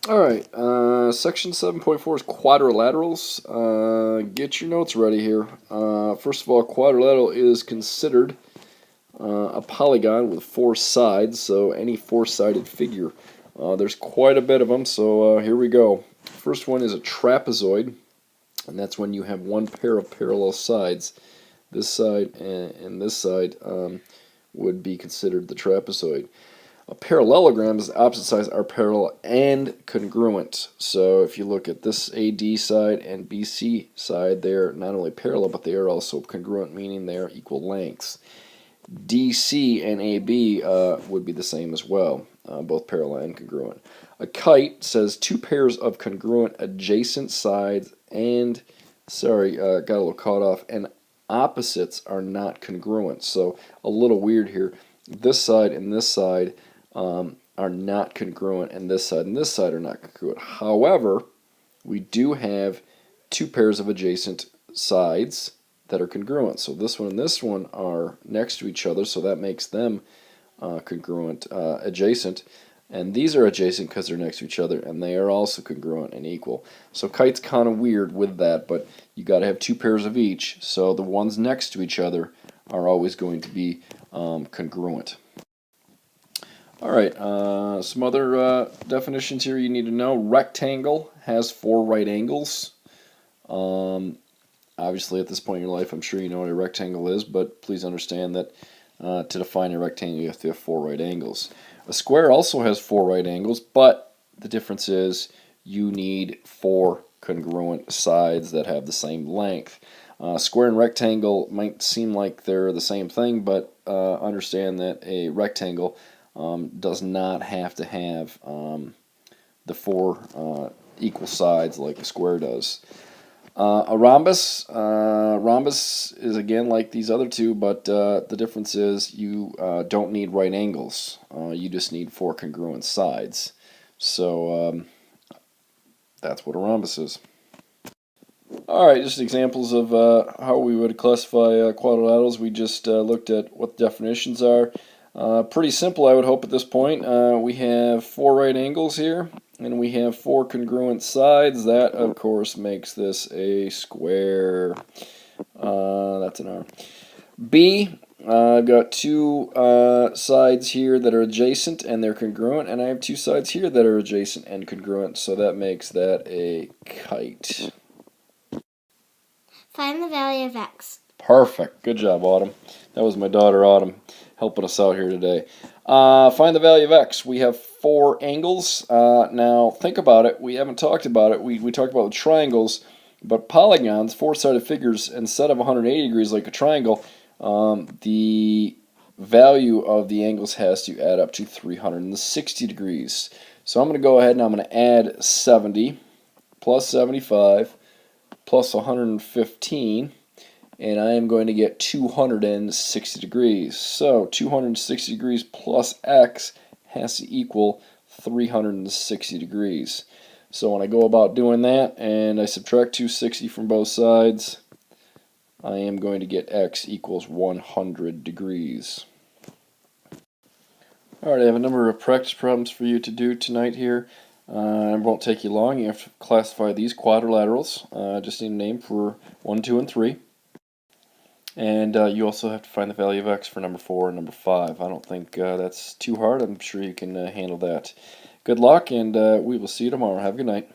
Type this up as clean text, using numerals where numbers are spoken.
Alright, section 7.4 is quadrilaterals. Get your notes ready here. First of all, quadrilateral is considered a polygon with four sides, so any four-sided figure. There's quite a bit of them, so here we go. First one is a trapezoid, and that's when you have one pair of parallel sides. This side and this side would be considered the trapezoid. A parallelogram is the opposite sides are parallel and congruent. So if you look at this AD side and BC side, they're not only parallel, but they are also congruent, meaning they are equal lengths. DC and AB would be the same as well, both parallel and congruent. A kite says two pairs of congruent adjacent sides and, got a little caught off, and opposites are not congruent. So a little weird here. This side and this side are not congruent, and this side are not congruent. However, we do have two pairs of adjacent sides that are congruent. So this one and this one are next to each other, so that makes them congruent, adjacent. And these are adjacent because they're next to each other, and they are also congruent and equal. So kite's kind of weird with that, but you got to have two pairs of each. So the ones next to each other are always going to be congruent. All right, some other definitions here you need to know. Rectangle has four right angles. Obviously, at this point in your life, I'm sure you know what a rectangle is, but please understand that to define a rectangle, you have to have four right angles. A square also has four right angles, but the difference is you need four congruent sides that have the same length. Square and rectangle might seem like they're the same thing, but understand that a rectangle does not have to have the four equal sides like a square does. A rhombus is again like these other two, but the difference is you don't need right angles. You just need four congruent sides. So that's what a rhombus is. Alright, just examples of how we would classify quadrilaterals. We just looked at what the definitions are. Pretty simple, I would hope, at this point. We have four right angles here, and we have four congruent sides. That, of course, makes this a square. That's an R. B, I've got two sides here that are adjacent, and they're congruent, and I have two sides here that are adjacent and congruent, so that makes that a kite. Find the value of x. Perfect. Good job, Autumn. That was my daughter, Autumn, helping us out here today. Find the value of x. We have four angles. Now, think about it. We haven't talked about it. We talked about the triangles, but polygons, four-sided figures, instead of 180 degrees like a triangle, the value of the angles has to add up to 360 degrees. So I'm going to go ahead and I'm going to add 70 plus 75 plus 115, and I am going to get 260 degrees. So 260 degrees plus x has to equal 360 degrees. So when I go about doing that and I subtract 260 from both sides, I am going to get x equals 100 degrees. Alright, I have a number of practice problems for you to do tonight here. It won't take you long. You have to classify these quadrilaterals. Just need a name for 1, 2, and 3. And you also have to find the value of x for number 4 and number 5. I don't think that's too hard. I'm sure you can handle that. Good luck, and we will see you tomorrow. Have a good night.